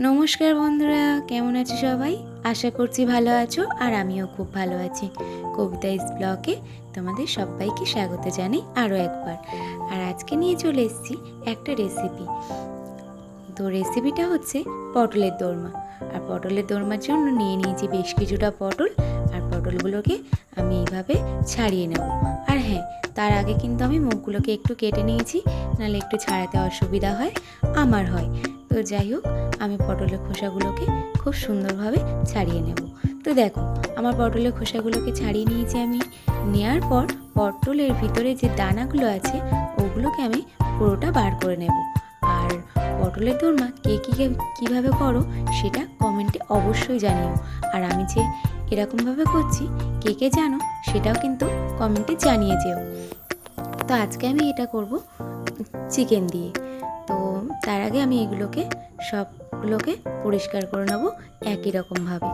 নমস্কার বন্ধুরা, কেমন আছো সবাই? আশা করছি ভালো আছো, আর আমিও খুব ভালো আছি। কবিতা ইস ব্লগে তোমাদের সবাইকে স্বাগত জানাই আরও একবার। আর আজকে নিয়ে চলে এসেছি একটা রেসিপি। তো রেসিপিটা হচ্ছে পটলের দোরমা। আর পটলের দোরমার জন্য নিয়ে নিয়েছি বেশ কিছুটা পটল। আর পটলগুলোকে আমি এইভাবে ছাড়িয়ে নেব। আর হ্যাঁ, তার আগে কিন্তু আমি মুখগুলোকে একটু কেটে নিয়েছি, নাহলে একটু ছাড়াতে অসুবিধা হয়, আমার হয়। তো যাই হোক, আমি পটলের খোসাগুলোকে খুব সুন্দরভাবে ছাড়িয়ে নেব। তো দেখো, আমার পটলের খোসাগুলোকে ছাড়িয়ে নিয়েছি আমি। নেওয়ার পর পটলের ভিতরে যে দানাগুলো আছে ওগুলোকে আমি পুরোটা বার করে নেব। আর পটলের দোরমা কে কীভাবে করো সেটা কমেন্টে অবশ্যই জানিও। আর আমি যে এরকমভাবে করছি কে কে জানো সেটাও কিন্তু কমেন্টে জানিয়ে যেও। তো আজকে আমি এটা করব চিকেন দিয়ে। তো তার আগে আমি এগুলোকে সবগুলোকে পরিষ্কার করে নেব একই রকমভাবে।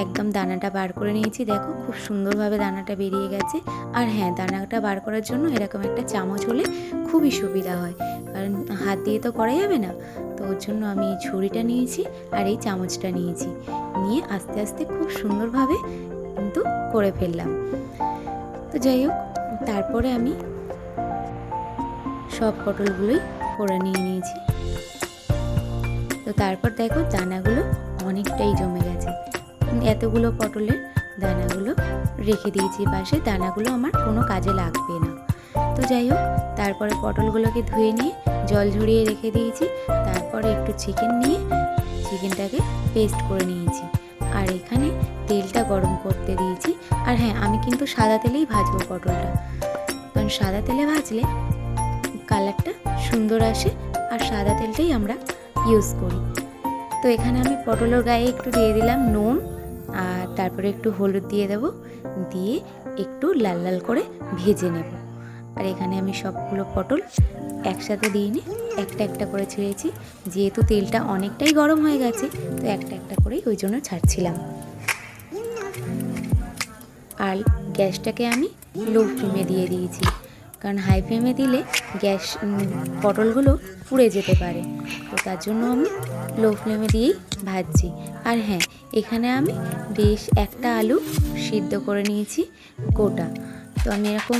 একদম দানাটা বার করে নিয়েছি, দেখো খুব সুন্দরভাবে দানাটা বেরিয়ে গেছে। আর হ্যাঁ, দানাটা বার করার জন্য এরকম একটা চামচ হলে খুবই সুবিধা হয়, কারণ হাত দিয়ে তো করা যাবে না। তো ওর জন্য আমি এই ছুরিটা নিয়েছি আর এই চামচটা নিয়েছি, নিয়ে আস্তে আস্তে খুব সুন্দরভাবে কিন্তু করে ফেললাম। তো যাই হোক, তারপরে আমি সব পটলগুলোই করে নিয়েছি। তো তারপর দেখো, দানাগুলো অনেকটাই জমে গেছে। এতগুলো পটলের দানাগুলো রেখে দিয়েছি পাশে, দানাগুলো আমার কোনো কাজে লাগবে না। তো যাই হোক, তারপরে পটলগুলোকে ধুয়ে নিয়ে জল ঝরিয়ে রেখে দিয়েছি। তারপরে একটু চিকেন নিয়ে চিকেনটাকে পেস্ট করে নিয়েছি। আর এখানে তেলটা গরম করতে দিয়েছি। আর হ্যাঁ, আমি কিন্তু সাদা তেলেই ভাজবো পটলটা, কারণ সাদা তেলে ভাজলে কালারটা সুন্দর আসে, আর সাদা তেলটাই আমরা ইউজ করি। তো এখানে আমি পটলের গায়ে একটু দিয়ে দিলাম নুন, আর তারপরে একটু হলুদ দিয়ে দেবো, দিয়ে একটু লাল লাল করে ভেজে নেব। আর এখানে আমি সবগুলো পটল একসাথে দিয়ে নিয়ে একটা একটা করে ছেড়েছি, যেহেতু তেলটা অনেকটাই গরম হয়ে গেছে, তো একটা একটা করেই ওই জন্য ছাড়ছিলাম। আর গ্যাসটাকে আমি লো ফ্লেমে দিয়ে দিয়েছি, কারণ হাই ফ্লেমে দিলে পটলগুলো পুড়ে যেতে পারে। তো তার জন্য আমি লো ফ্লেমে দিয়েই ভাজছি। আর হ্যাঁ, এখানে আমি বেশ একটা আলু সিদ্ধ করে নিয়েছি গোটা। তো আমি এরকম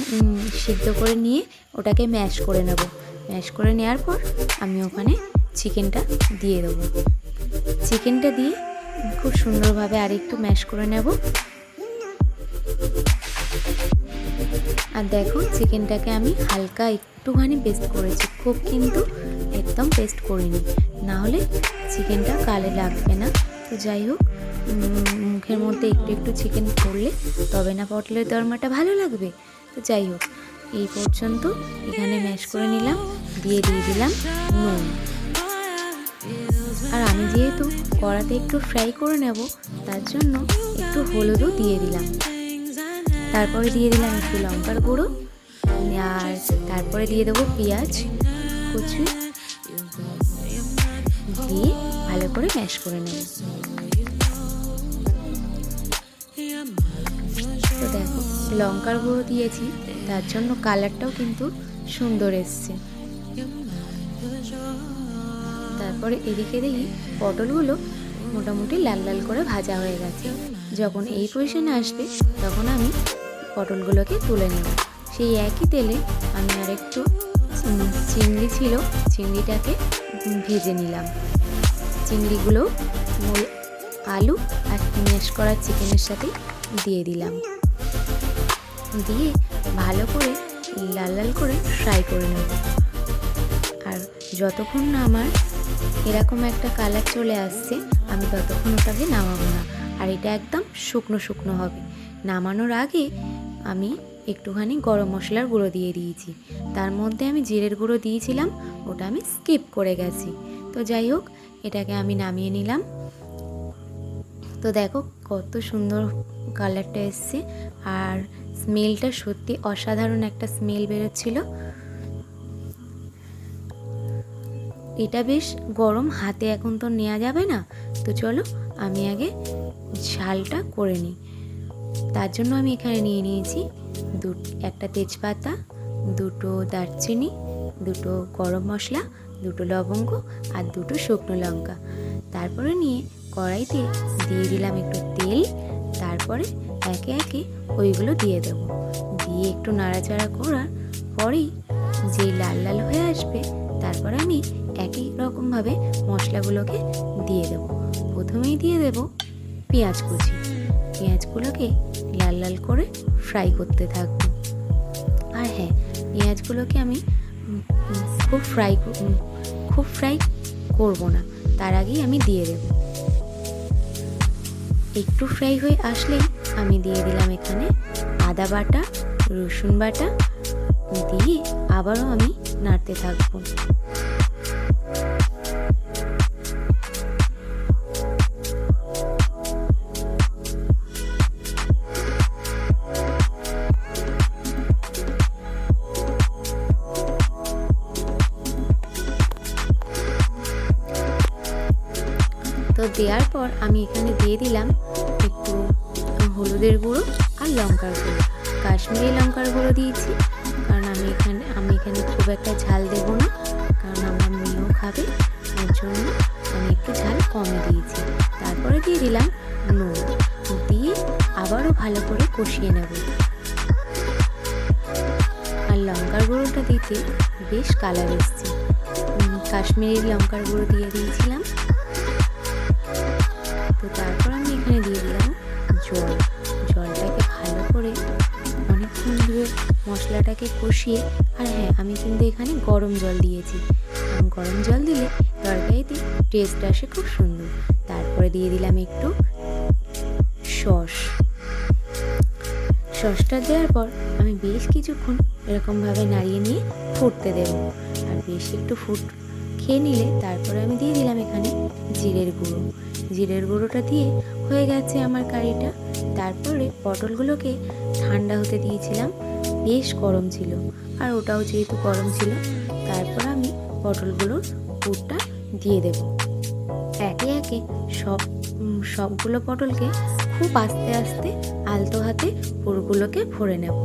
সিদ্ধ করে নিয়ে ওটাকে ম্যাশ করে নেব। ম্যাশ করে নেওয়ার পর আমি ওখানে চিকেনটা দিয়ে দেবো। চিকেনটা দিয়ে খুব সুন্দরভাবে আরেকটু ম্যাশ করে নেব। আর দেখো, চিকেনটাকে আমি হালকা একটুখানি পেস্ট করেছি, খুব কিন্তু একদম পেস্ট করিনি, না হলে চিকেনটা গালে লাগবে না। তো যাই হোক, মুখের মধ্যে একটু একটু চিকেন পড়লে তবে না পটলের দোরমাটা ভালো লাগবে। তো যাই হোক, এই পর্যন্ত এখানে ম্যাশ করে নিলাম, দিয়ে দিলাম নুন। আর আমি যেহেতু কড়াতে একটু ফ্রাই করে নেব, তার জন্য একটু হলুদও দিয়ে দিলাম। তারপরে দিয়ে দিলাম একটু লঙ্কার গুঁড়ো, আর তারপরে দিয়ে দেবো পেঁয়াজ কুচি, দিয়ে ভালো করে ম্যাশ করে নেব। তো দেখো, লঙ্কার গুঁড়ো দিয়েছি, তার জন্য কালারটাও কিন্তু সুন্দর এসছে। তারপরে এদিকে দেখি পটলগুলো মোটামুটি লাল লাল করে ভাজা হয়ে গেছে। যখন এই পজিশনে আসবে তখন আমি পটলগুলোকে তুলে নেব। সেই একই তেলে আমি আরেকটু চিংড়ি ছিল, চিংড়িটাকে ভেজে নিলাম। চিংড়িগুলো আলু আর ম্যাশ করা চিকেনের সাথে দিয়ে দিলাম, দিয়ে ভালো করে লাল লাল করে ফ্রাই করে নেব। আর যতক্ষণ না আমার এরকম একটা কালার চলে আসছে, আমি ততক্ষণ ওটাকে নামাবো না। আর এটা একদম শুকনো শুকনো হবে। নামানোর আগে আমি একটুখানি গরম মশলার গুঁড়ো দিয়ে দিয়েছি। তার মধ্যে আমি জিরের গুঁড়ো দিয়েছিলাম, ওটা আমি স্কিপ করে গেছি। তো যাই হোক, এটাকে আমি নামিয়ে নিলাম। তো দেখো কত সুন্দর কালারটা এসছে, আর স্মেলটা সত্যি অসাধারণ একটা স্মেল বেরোচ্ছিল। এটা বেশ গরম, হাতে এখন তো নেওয়া যাবে না। তো চলো আমি আগে ঝালটা করে নিই। তার জন্য আমি এখানে নিয়ে নিয়েছি একটা তেজপাতা, দুটো দারচিনি, দুটো গরম মশলা, দুটো লবঙ্গ আর দুটো শুকনো লঙ্কা। তারপরে নিয়ে কড়াইতে দিয়ে দিলাম একটু তেল। তারপরে একে একে ওইগুলো দিয়ে দেব। দিয়ে একটু নাড়াচাড়া করার পরেই যেই লাল লাল হয়ে আসবে তারপরে আমি একই রকমভাবে মশলাগুলোকে দিয়ে দেব। প্রথমেই দিয়ে দেব পেঁয়াজ কুচি। পেঁয়াজগুলোকে লাল লাল করে ফ্রাই করতে থাকবো। আর হ্যাঁ, পেঁয়াজগুলোকে আমি খুব ফ্রাই করব না, তার আগেই আমি দিয়ে দেব। একটু ফ্রাই হয়ে আসলেই আমি দিয়ে দিলাম এখানে আদা বাটা, রসুন বাটা, দিয়ে আবারও আমি নাড়তে থাকবো। তো দেওয়ার পর আমি এখানে দিয়ে দিলাম একটু হলুদের গুঁড়ো আর লঙ্কার গুঁড়ো। কাশ্মীরি লঙ্কার গুঁড়ো দিয়েছি, কারণ আমি এখানে খুব একটা ঝাল দেব না, কারণ আমার মেয়েও খাবে, তার জন্য আমি একটু ঝাল কমই দিয়েছি। তারপরে দিয়ে দিলাম নুন, দিয়ে আবারও ভালো করে কষিয়ে নেব। আর লঙ্কার গুঁড়োটা দিতে বেশ কালার এসছে। কাশ্মীরি লঙ্কার গুঁড়ো দিয়ে দিয়েছিলাম। তো তারপর আমি এখানে দিয়ে দিলাম জলটাকে ভালো করে অনেকক্ষণ ধরে মশলাটাকে কষিয়ে। আর হ্যাঁ, আমি কিন্তু এখানে গরম জল দিয়েছি, কারণ গরম জল দিলে তরকারিতে টেস্ট আসে খুব সুন্দর। তারপরে দিয়ে দিলাম একটু সসটা দেওয়ার পর আমি বেশ কিছুক্ষণ এরকমভাবে নাড়িয়ে নিয়ে ফুটতে দেব। আর বেশ একটু খেয়ে নিলে তারপরে আমি দিয়ে দিলাম এখানে জিরের গুঁড়োটা দিয়ে হয়ে গেছে আমার কারিটা। তারপরে পটলগুলোকে ঠান্ডা হতে দিয়েছিলাম, বেশ গরম ছিল, আর ওটাও যেহেতু গরম ছিল, তারপর আমি পটলগুলোর পুরটা দিয়ে দেব। একে একে সবগুলো পটলকে খুব আস্তে আস্তে আলতো হাতে পুরগুলোকে ভরে নেব।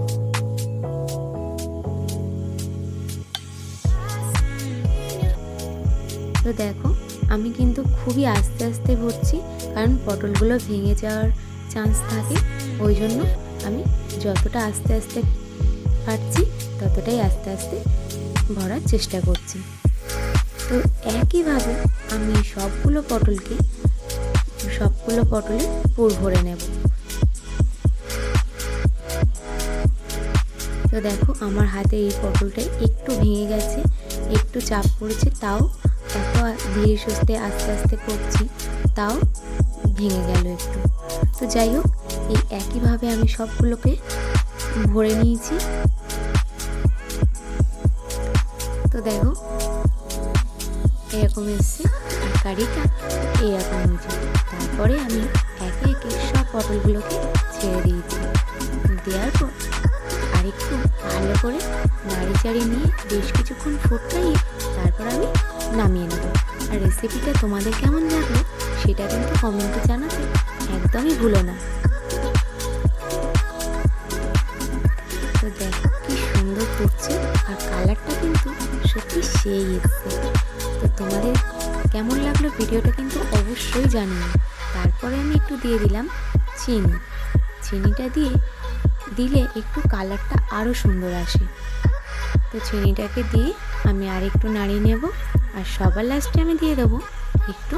তো দেখো, আমি কিন্তু খুবই আস্তে আস্তে ভরছি, কারণ পটলগুলো ভেঙে যাওয়ার চান্স থাকে, ওই জন্য আমি যতটা আস্তে আস্তে পারছি ততটাই আস্তে আস্তে ভরার চেষ্টা করছি। তো একইভাবে আমি সবগুলো পটলে পুর ভরে নেব। তো দেখো, আমার হাতে এই পটলটা একটু ভেঙে গেছে, একটু চাপ পড়েছে, তাও এত ধীরে সুস্থে আস্তে আস্তে করছি, তাও ভেঙে গেল একটু। তো যাই হোক, এই একইভাবে আমি সবগুলোকে ভরে নিয়েছি। তো দেখো, এরকম এসছে, কারিটা এরকম হয়েছে। তারপরে আমি একে একে সব পটলগুলোকে ছেড়ে দিয়েছি। দেওয়ার পর আরেকটু ভালো করে নাড়ি চাড়িয়ে নিয়ে বেশ কিছুক্ষণ ফুটতেই তারপর আমি নামিয়ে নেব। আর রেসিপিটা তোমাদের কেমন লাগলো সেটা কিন্তু কমেন্টে জানাতে একদমই ভুলো না। তো দেখো কি সুন্দর ফুটছে, আর কালারটা কিন্তু সত্যি সেই এসছে। তো তোমাদের কেমন লাগলো ভিডিওটা কিন্তু অবশ্যই জানিও। তারপরে আমি একটু দিয়ে দিলাম চিনিটা দিলে একটু কালারটা আরও সুন্দর আসে। তো চিনিটাকে দিয়ে আমি আর একটু নাড়িয়ে নেব। আর সবার লাস্টে আমি দিয়ে দেবো একটু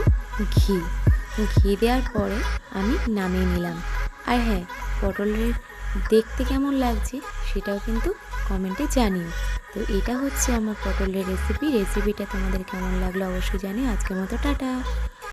ঘি দেওয়ার পরে আমি নামিয়ে নিলাম। আর হ্যাঁ, পটলের দেখতে কেমন লাগছে সেটাও কিন্তু কমেন্টে জানিও। তো এটা হচ্ছে আমার পটলের রেসিপিটা তোমাদের কেমন লাগলো অবশ্যই জানিও। আজকের মতো টাটা।